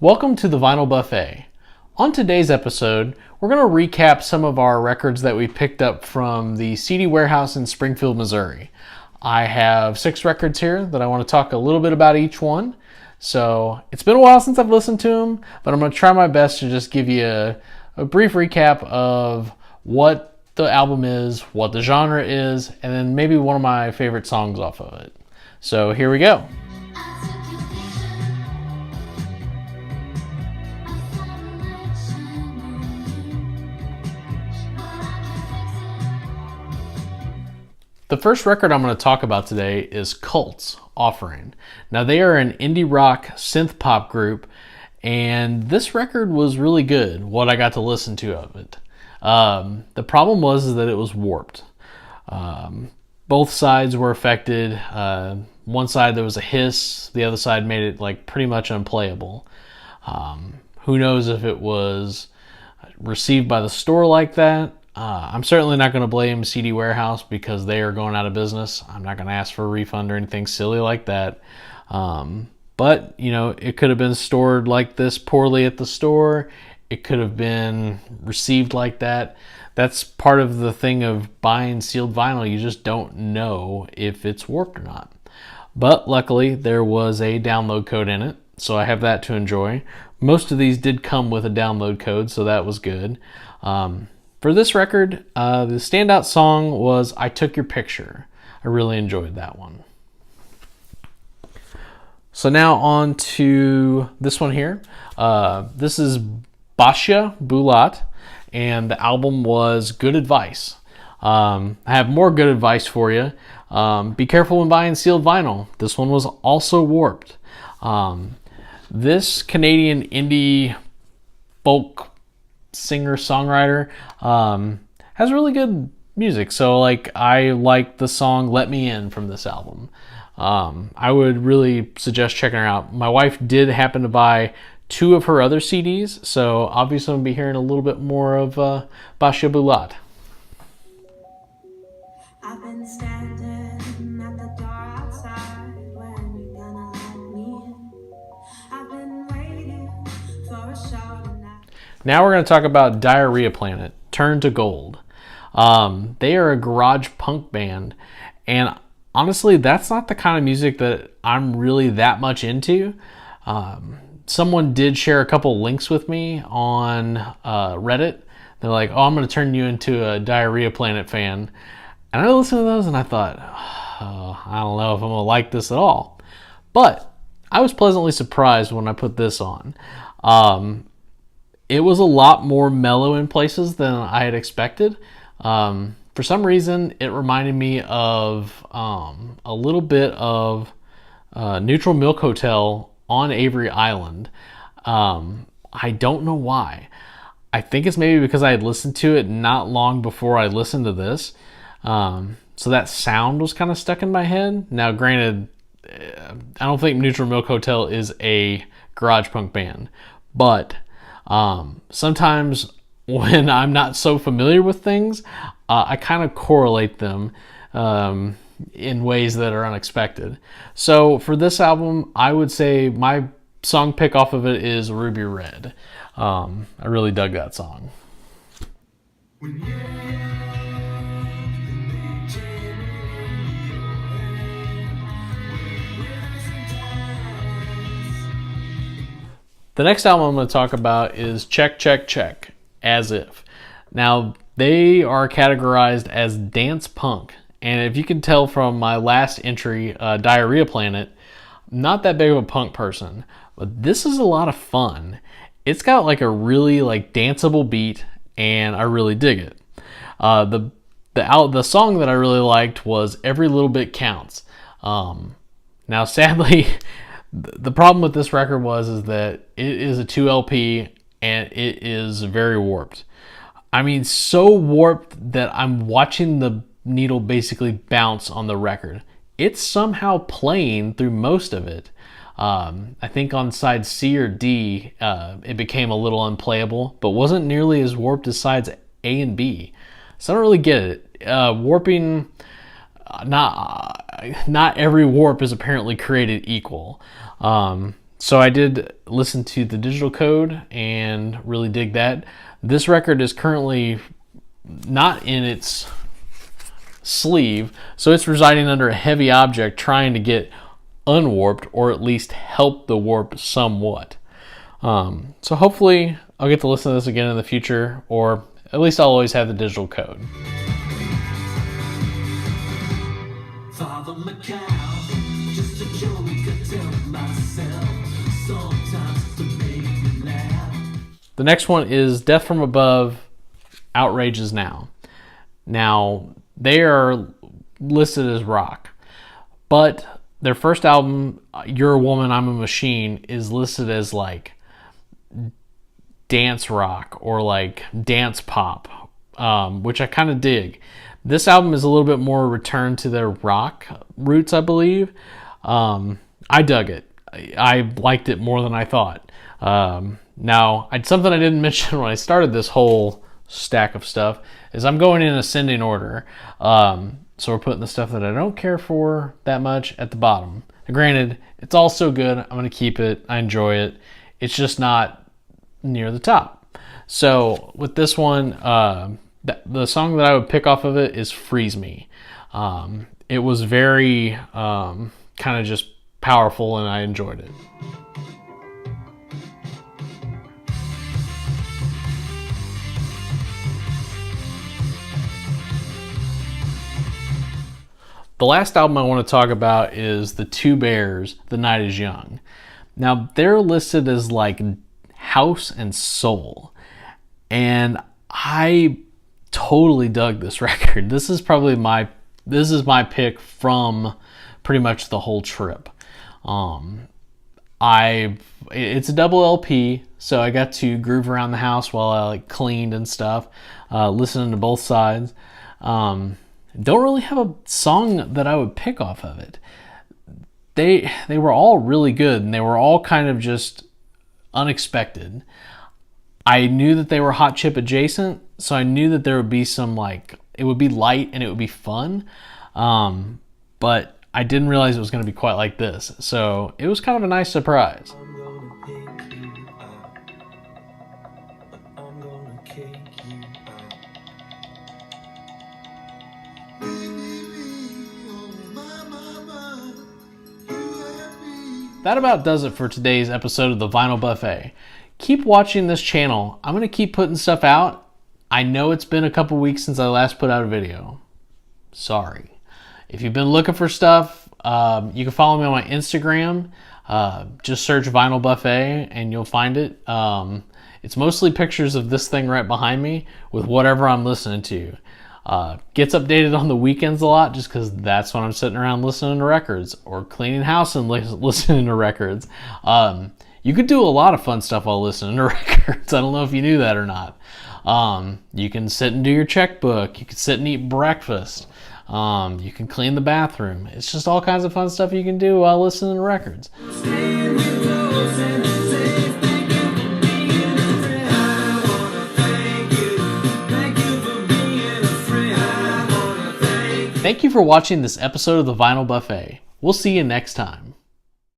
Welcome to the Vinyl Buffet. On today's episode, we're going to recap some of our records that we picked up from the CD warehouse in Springfield, Missouri. I have 6 records here that I want to talk a little bit about each one. So it's been a while since I've listened to them, but I'm going to try my best to just give you a brief recap of what the album is, what the genre is, and then maybe one of my favorite songs off of it. So here we go. The first record I'm going to talk about today is Cult's Offering. Now they are an indie rock synth pop group, and this record was really good, what I got to listen to of it. The problem was that it was warped. Both sides were affected. One side there was a hiss, the other side made it like pretty much unplayable. Who knows if it was received by the store like that. I'm certainly not going to blame CD Warehouse because they are going out of business. I'm not going to ask for a refund or anything silly like that. But, you know, it could have been stored like this poorly at the store. It could have been received like that. That's part of the thing of buying sealed vinyl. You just don't know if it's warped or not. But luckily, there was a download code in it, so I have that to enjoy. Most of these did come with a download code, so that was good. For this record, the standout song was I Took Your Picture. I really enjoyed that one. So now on to this one here. This is Basia, Bulat, and the album was Good Advice. I have more good advice for you. Be careful when buying sealed vinyl. This one was also warped. This Canadian indie folk singer-songwriter has really good music. So like I like the song Let Me In from this album. I would really suggest checking her out. My wife did happen to buy 2 of her other CDs, so obviously I'm going to be hearing a little bit more of Basia Bulat. I've been standing at the door outside when you're gonna let me in. I've been waiting for a show tonight. Now we're going to talk about Diarrhea Planet, Turn to Gold. They are a garage punk band, and honestly, that's not the kind of music that I'm really that much into. Someone did share a couple links with me on Reddit. They're like, oh, I'm going to turn you into a Diarrhea Planet fan. And I listened to those and I thought, oh, I don't know if I'm going to like this at all. But I was pleasantly surprised when I put this on. It was a lot more mellow in places than I had expected. For some reason, it reminded me of a little bit of Neutral Milk Hotel on Avery Island. I don't know why. I think it's maybe because I had listened to it not long before I listened to this. So that sound was kind of stuck in my head. Now, granted, I don't think Neutral Milk Hotel is a garage punk band, but sometimes when I'm not so familiar with things, I kind of correlate them in ways that are unexpected. So for this album, I would say my song pick off of it is Ruby Red. I really dug that song. The next album I'm going to talk about is Chk Chk Chk, As If. Now, they are categorized as dance punk. And if you can tell from my last entry, Diarrhea Planet, I'm not that big of a punk person. But this is a lot of fun. It's got like a really like danceable beat, and I really dig it. The song that I really liked was Every Little Bit Counts. Now, sadly, the problem with this record is that it is a 2 LP and it is very warped. I mean, so warped that I'm watching the needle basically bounce on the record. It's somehow playing through most of it. I think on side C or D, it became a little unplayable, but wasn't nearly as warped as sides A and B. So I don't really get it. Warping, not every warp is apparently created equal. So I did listen to the digital code and really dig that. This record is currently not in its sleeve, so it's residing under a heavy object trying to get unwarped, or at least help the warp somewhat. So hopefully I'll get to listen to this again in the future, or at least I'll always have the digital code. Father McCow, just a joke I tell myself, sometimes to make me laugh. The next one is Death from Above, Outrage is Now. Now, they are listed as rock, but their first album, You're a Woman, I'm a Machine, is listed as like dance rock or like dance pop, which I kind of dig. This album is a little bit more return to their rock roots, I believe. I dug it. I liked it more than I thought. Now, something I didn't mention when I started this whole stack of stuff is I'm going in ascending order. So we're putting the stuff that I don't care for that much at the bottom. Now, granted, it's all so good. I'm going to keep it. I enjoy it. It's just not near the top. So with this one, the song that I would pick off of it is Freeze Me. It was very kind of just powerful, and I enjoyed it. The last album I want to talk about is The Two Bears, The Night is Young. Now, they're listed as like house and soul, and I totally dug this record. This is my pick from pretty much the whole trip. It's a double LP, so I got to groove around the house while I like cleaned and stuff, listening to both sides. Don't really have a song that I would pick off of it. They were all really good, and they were all kind of just unexpected. I knew that they were hot chip adjacent, so I knew that there would be some like, it would be light and it would be fun, but I didn't realize it was going to be quite like this. So it was kind of a nice surprise. That about does it for today's episode of the Vinyl Buffet. Keep watching this channel. I'm going to keep putting stuff out. I know it's been a couple weeks since I last put out a video. Sorry. If you've been looking for stuff, you can follow me on my Instagram. Just search Vinyl Buffet and you'll find it. It's mostly pictures of this thing right behind me with whatever I'm listening to. Gets updated on the weekends a lot just because that's when I'm sitting around listening to records or cleaning house and listening to records. You could do a lot of fun stuff while listening to records. I don't know if you knew that or not. You can sit and do your checkbook. You can sit and eat breakfast. You can clean the bathroom. It's just all kinds of fun stuff you can do while listening to records. Thank you for watching this episode of the Vinyl Buffet. We'll see you next time.